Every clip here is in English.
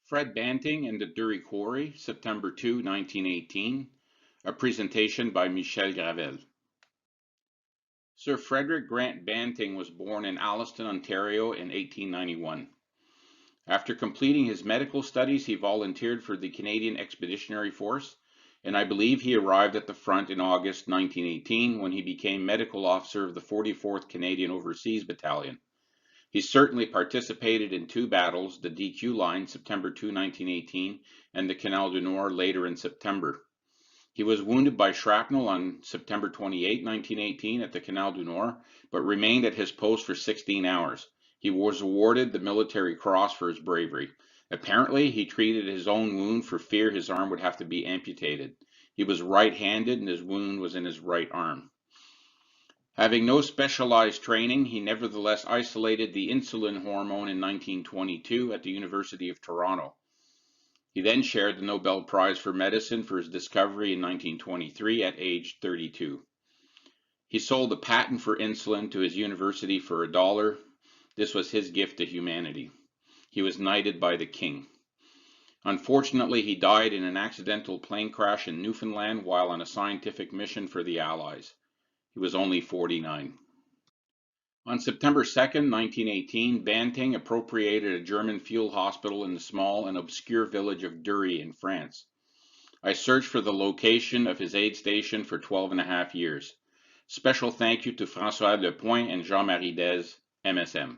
Fred Banting and the Dury Quarry, September 2, 1918. A presentation by Michel Gravel. Sir Frederick Grant Banting was born in Alliston, Ontario in 1891. After completing his medical studies, he volunteered for the Canadian Expeditionary Force, and I believe he arrived at the front in August 1918 when he became medical officer of the 44th Canadian Overseas Battalion. He certainly participated in two battles, the DQ line, September 2, 1918, and the Canal du Nord later in September. He was wounded by shrapnel on September 28, 1918 at the Canal du Nord, but remained at his post for 16 hours. He was awarded the Military Cross for his bravery. Apparently, he treated his own wound for fear his arm would have to be amputated. He was right-handed and his wound was in his right arm. Having no specialized training, he nevertheless isolated the insulin hormone in 1922 at the University of Toronto. He then shared the Nobel Prize for Medicine for his discovery in 1923 at age 32. He sold a patent for insulin to his university for $1. This was his gift to humanity. He was knighted by the king. Unfortunately, he died in an accidental plane crash in Newfoundland while on a scientific mission for the Allies. He was only 49. On September 2nd, 1918, Banting appropriated a German field hospital in the small and obscure village of Dury in France. I searched for the location of his aid station for 12.5 years. Special thank you to François Lepoint and Jean-Marie Dez, MSM.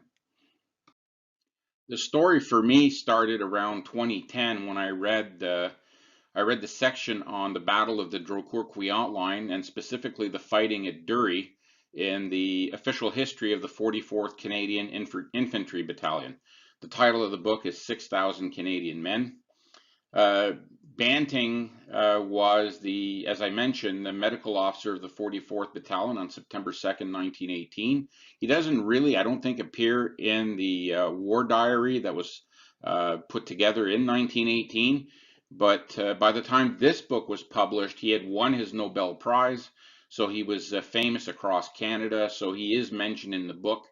The story for me started around 2010 when I read the section on the Battle of the Drocourt-Quéant line and specifically the fighting at Dury in the official history of the 44th Canadian Infantry Battalion. The title of the book is 6,000 Canadian Men. Banting was as I mentioned, the medical officer of the 44th Battalion on September 2nd, 1918. He doesn't really, I don't think, appear in the war diary that was put together in 1918. But by the time this book was published, he had won his Nobel Prize, so he was famous across Canada, so he is mentioned in the book.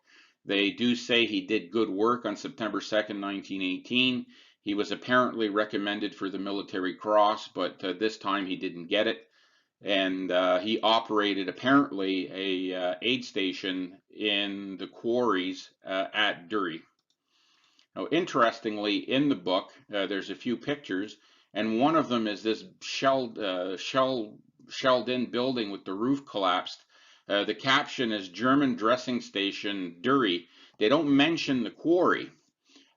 They do say he did good work on September 2nd, 1918. He was apparently recommended for the Military Cross, but this time he didn't get it. And he operated apparently a aid station in the quarries at Dury. Now, interestingly, in the book, there's a few pictures, and one of them is this shelled-in building with the roof collapsed. The caption is German Dressing Station, Dury. They don't mention the quarry,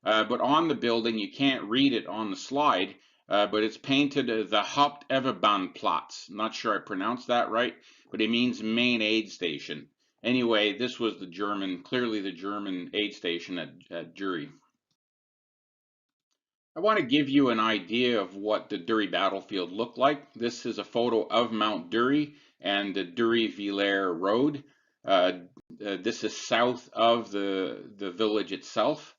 but on the building, you can't read it on the slide, but it's painted the Hauptevebahnplatz. Not sure I pronounced that right, but it means main aid station. Anyway, this was clearly the German aid station at Dury. I want to give you an idea of what the Dury battlefield looked like. This is a photo of Mount Dury and the Dury Road. This is south of the village itself.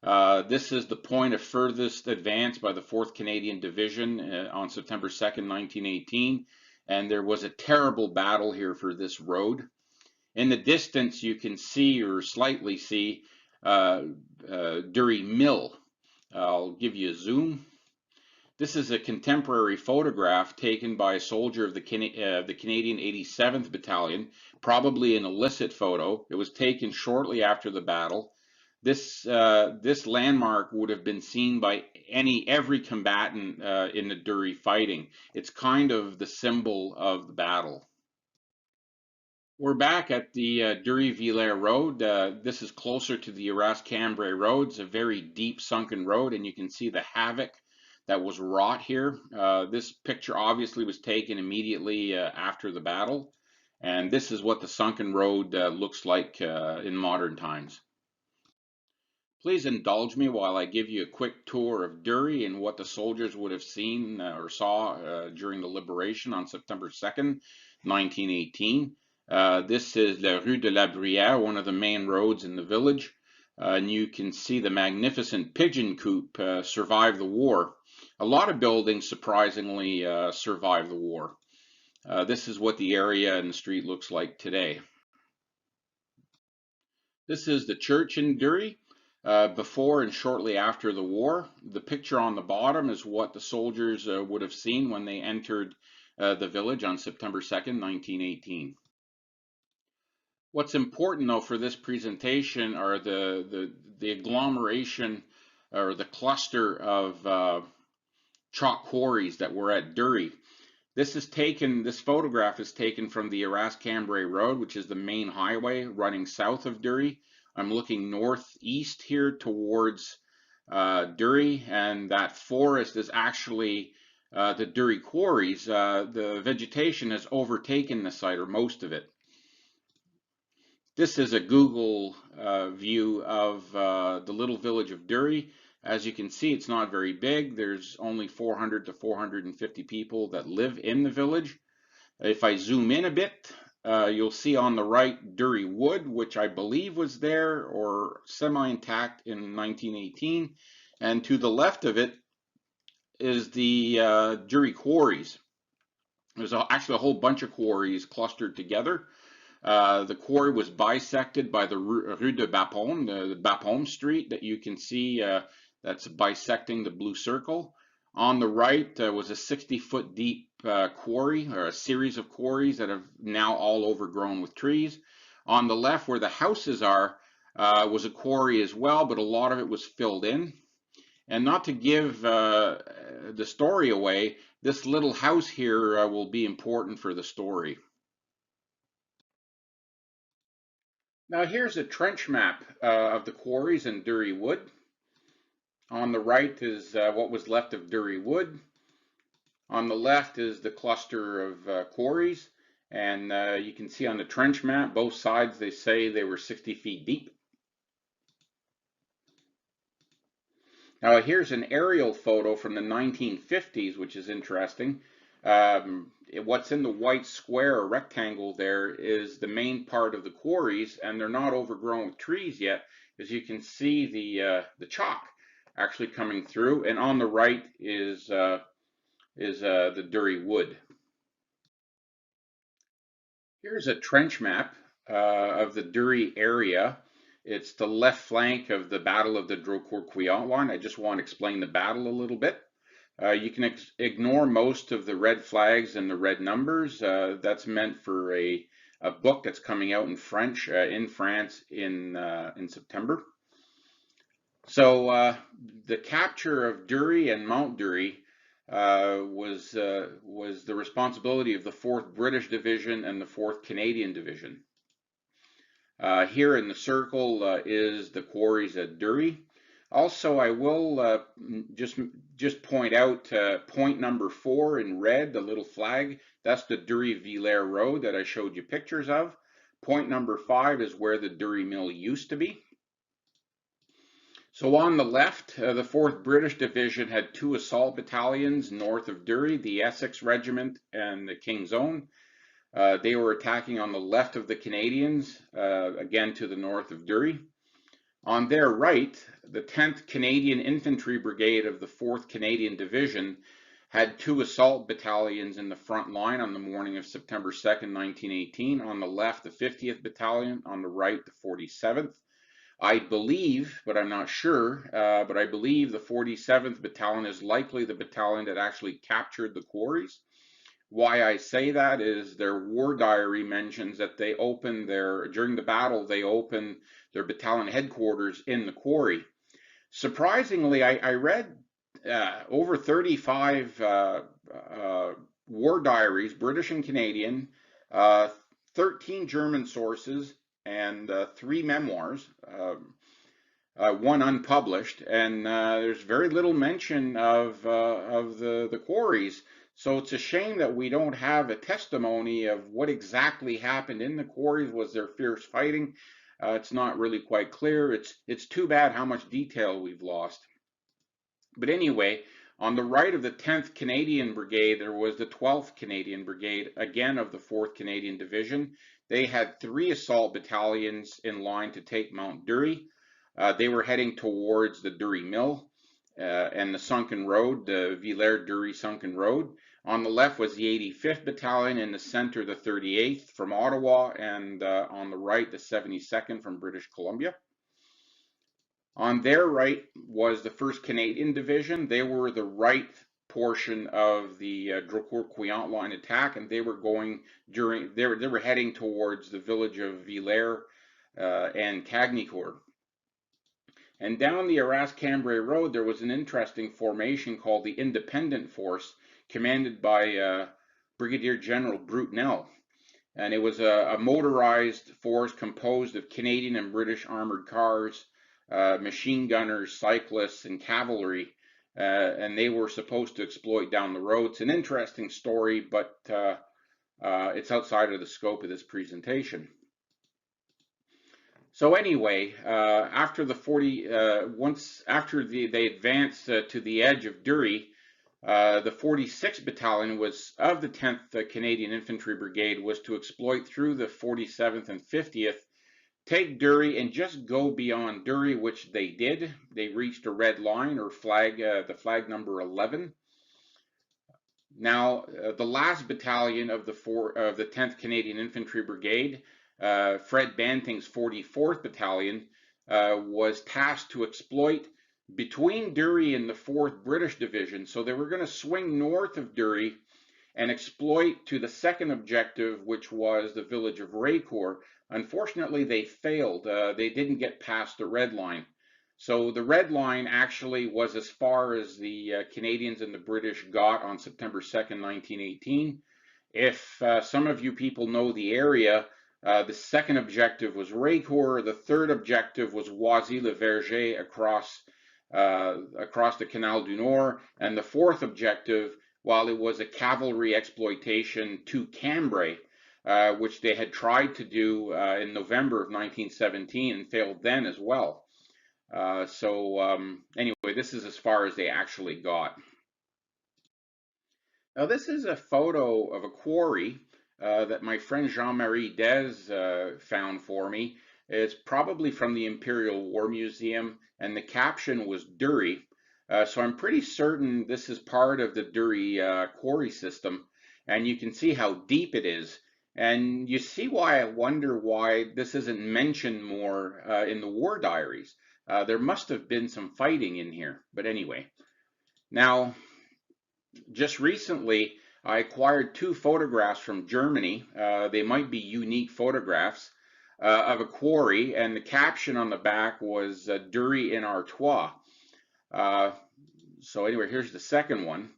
This is the point of furthest advance by the 4th Canadian Division on September 2nd, 1918. And there was a terrible battle here for this road. In the distance, you can see or slightly see Dury Mill. I'll give you a zoom. This is a contemporary photograph taken by a soldier of the Canadian 87th Battalion, probably an illicit photo. It was taken shortly after the battle. This landmark would have been seen by every combatant in the Dury fighting. It's kind of the symbol of the battle. We're back at the Dury Road. This is closer to the Arras-Cambrai Road. It's a very deep sunken road, and you can see the havoc that was wrought here. This picture obviously was taken immediately after the battle, and this is what the sunken road looks like in modern times. Please indulge me while I give you a quick tour of Dury and what the soldiers would have seen or saw during the liberation on September 2nd, 1918. This is La Rue de la Bruyère, one of the main roads in the village. And you can see the magnificent pigeon coop survived the war. A lot of buildings, surprisingly, survived the war. This is what the area and the street looks like today. This is the church in Dury. before and shortly after the war. The picture on the bottom is what the soldiers would have seen when they entered the village on September 2nd, 1918. What's important though for this presentation are the agglomeration or the cluster of chalk quarries that were at Dury. This photograph is taken from the Arras-Cambrai Road, which is the main highway running south of Dury. I'm looking northeast here towards Dury, and that forest is actually the Dury quarries. The vegetation has overtaken the site, or most of it. This is a Google view of the little village of Dury. As you can see, it's not very big. There's only 400 to 450 people that live in the village. If I zoom in a bit, you'll see on the right Dury Wood, which I believe was there or semi-intact in 1918. And to the left of it is the Dury quarries. There's actually a whole bunch of quarries clustered together. The quarry was bisected by the Rue de Bapaume, the Bapaume Street that you can see that's bisecting the blue circle. On the right was a 60-foot deep quarry, or a series of quarries that have now all overgrown with trees. On the left, where the houses are, was a quarry as well, but a lot of it was filled in. And not to give the story away, this little house here will be important for the story. Now here's a trench map of the quarries in Dury Wood. On the right is what was left of Dury Wood. On the left is the cluster of quarries. And you can see on the trench map, both sides, they say they were 60 feet deep. Now here's an aerial photo from the 1950s, which is interesting. What's in the white square or rectangle there is the main part of the quarries, and they're not overgrown with trees yet. As you can see, the chalk actually coming through, and on the right is the Dury Wood. Here's a trench map of the Dury area. It's the left flank of the Battle of the Drocourt-Quéant. I just want to explain the battle a little bit. You can ignore most of the red flags and the red numbers. That's meant for a book that's coming out in French in France in September. So the capture of Dury and Mount Dury was the responsibility of the 4th British Division and the 4th Canadian Division. Here in the circle is the quarries at Dury. Also, I will just point out point number 4 in red, the little flag. That's the Dury-Villers Road that I showed you pictures of. Point number 5 is where the Dury Mill used to be. So on the left, the 4th British Division had 2 assault battalions north of Dury, the Essex Regiment and the King's Own. They were attacking on the left of the Canadians, again to the north of Dury. On their right, the 10th Canadian Infantry Brigade of the 4th Canadian Division had 2 assault battalions in the front line on the morning of September 2nd, 1918. On the left, the 50th Battalion, on the right, the 47th. I believe, but I'm not sure, but I believe the 47th Battalion is likely the battalion that actually captured the quarries. Why I say that is their war diary mentions that they opened during the battle, they opened their battalion headquarters in the quarry. Surprisingly, I read over 35 war diaries, British and Canadian, 13 German sources, and 3 memoirs, one unpublished, and there's very little mention of the quarries. So it's a shame that we don't have a testimony of what exactly happened in the quarries. Was there fierce fighting? It's not really quite clear. It's too bad how much detail we've lost. But anyway, on the right of the 10th Canadian Brigade, there was the 12th Canadian Brigade, again of the 4th Canadian Division. They had 3 assault battalions in line to take Mount Dury. They were heading towards the Dury Mill and the sunken road, the Villers-Dury sunken road. On the left was the 85th Battalion, in the center the 38th from Ottawa, and on the right the 72nd from British Columbia. On their right was the 1st Canadian Division. They were the right portion of the Drocourt-Quéant line attack, and they were going during they were heading towards the village of Villers and Cagnicourt. And down the Arras-Cambrai Road, there was an interesting formation called the Independent Force, commanded by Brigadier General Brutinel. And it was a motorized force composed of Canadian and British armored cars, machine gunners, cyclists, and cavalry. And they were supposed to exploit down the road. It's an interesting story, but it's outside of the scope of this presentation. So anyway, after the they advanced to the edge of Dury, the 46th Battalion was of the 10th Canadian Infantry Brigade was to exploit through the 47th and 50th, take Dury and just go beyond Dury, which they did. They reached a red line or flag, the flag number 11. Now, the last battalion of the 10th Canadian Infantry Brigade, Fred Banting's 44th Battalion, was tasked to exploit between Dury and the 4th British Division. So they were going to swing north of Dury and exploit to the second objective, which was the village of Raycourt. Unfortunately, they failed. They didn't get past the red line. So the red line actually was as far as the Canadians and the British got on September 2nd, 1918. If some of you people know the area, the second objective was Raycourt. The third objective was Oisy-le-Verger across the Canal du Nord. And the fourth objective, while it was a cavalry exploitation to Cambrai, which they had tried to do in November of 1917 and failed then as well. Anyway, this is as far as they actually got. Now this is a photo of a quarry that my friend Jean-Marie Des found for me. It's probably from the Imperial War Museum, and the caption was Dury. So I'm pretty certain this is part of the Dury quarry system, and you can see how deep it is. And you see why I wonder why this isn't mentioned more in the war diaries. There must have been some fighting in here, but anyway. Now, just recently, I acquired 2 photographs from Germany. They might be unique photographs of a quarry, and the caption on the back was Dury in Artois. So anyway, here's the second one.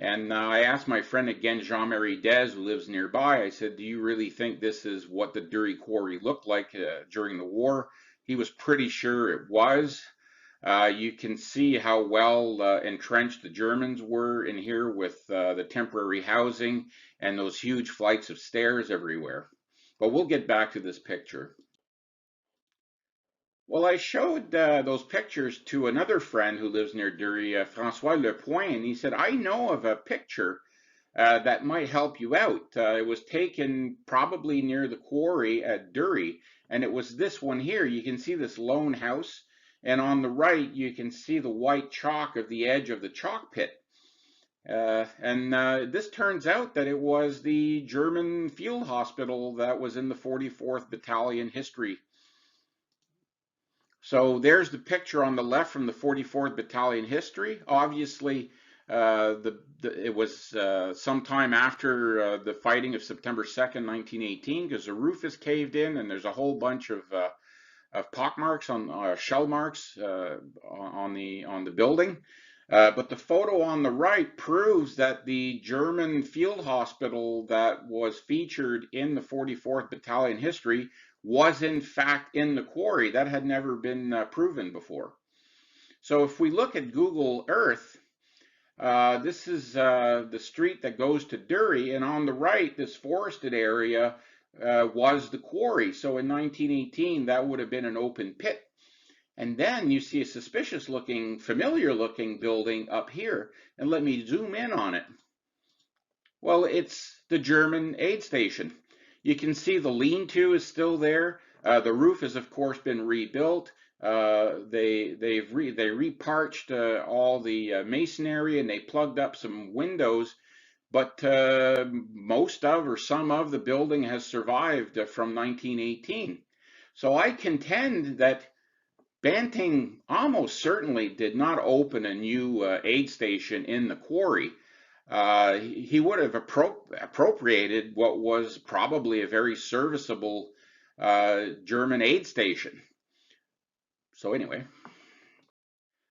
And I asked my friend again, Jean-Marie Des, who lives nearby, I said, do you really think this is what the Dury quarry looked like during the war? He was pretty sure it was. You can see how well entrenched the Germans were in here with the temporary housing and those huge flights of stairs everywhere. But we'll get back to this picture. Well, I showed those pictures to another friend who lives near Dury, François Lepoint, and he said, I know of a picture that might help you out. It was taken probably near the quarry at Dury, and it was this one here. You can see this lone house, and on the right you can see the white chalk of the edge of the chalk pit. This turns out that it was the German field hospital that was in the 44th Battalion history. So there's the picture on the left from the 44th Battalion history. Obviously, it was sometime after the fighting of September 2nd, 1918, because the roof is caved in and there's a whole bunch of pock marks on shell marks on the building. But the photo on the right proves that the German field hospital that was featured in the 44th Battalion history was in fact in the quarry. That had never been proven before. So if we look at Google Earth, this is the street that goes to Dury, and on the right, this forested area was the quarry. So in 1918, that would have been an open pit. And then you see a suspicious looking, familiar looking building up here. And let me zoom in on it. Well, it's the German aid station. You can see the lean-to is still there. The roof has, of course, been rebuilt. They reparched all the masonry and they plugged up some windows. But most of or some of the building has survived from 1918. So I contend that Banting almost certainly did not open a new aid station in the quarry. He would have appropriated what was probably a very serviceable German aid station. So anyway,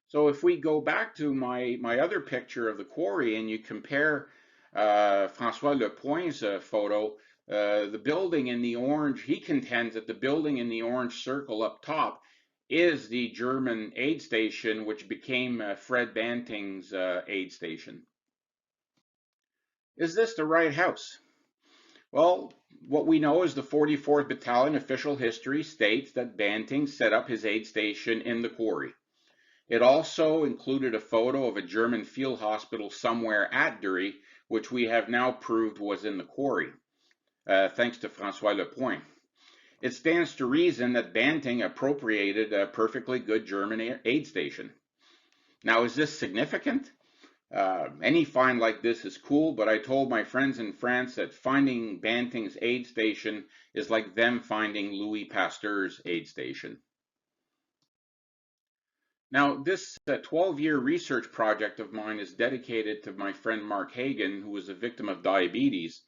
so if we go back to my other picture of the quarry and you compare Francois Lepoint's photo, the building in the orange, he contends that the building in the orange circle up top is the German aid station, which became Fred Banting's aid station. Is this the right house? Well, what we know is the 44th Battalion official history states that Banting set up his aid station in the quarry. It also included a photo of a German field hospital somewhere at Dury, which we have now proved was in the quarry, thanks to Francois Lepoint. It stands to reason that Banting appropriated a perfectly good German aid station. Now, is this significant? Any find like this is cool, but I told my friends in France that finding Banting's aid station is like them finding Louis Pasteur's aid station. Now, this 12-year research project of mine is dedicated to my friend Mark Hagan, who was a victim of diabetes.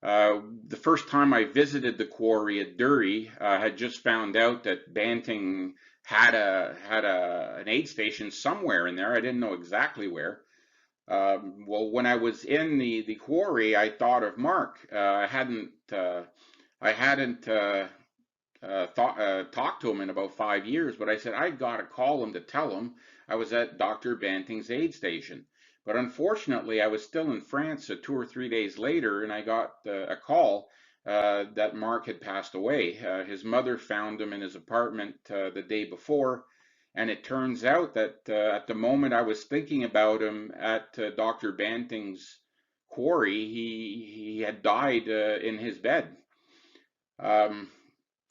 The first time I visited the quarry at Dury, I had just found out that Banting had an aid station somewhere in there. I didn't know exactly where. Well, when I was in the quarry, I thought of Mark. I hadn't talked to him in about 5 years, but I said I got to call him to tell him I was at Dr. Banting's aid station. But unfortunately, I was still in France 2 or 3 days later, and I got a call that Mark had passed away. His mother found him in his apartment the day before, and it turns out that at the moment I was thinking about him at Dr. Banting's quarry, he had died in his bed.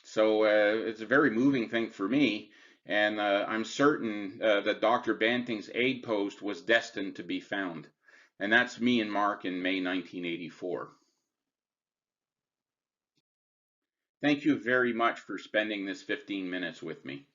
So it's a very moving thing for me, and I'm certain that Dr. Banting's aid post was destined to be found. And that's me and Mark in May 1984. Thank you very much for spending this 15 minutes with me.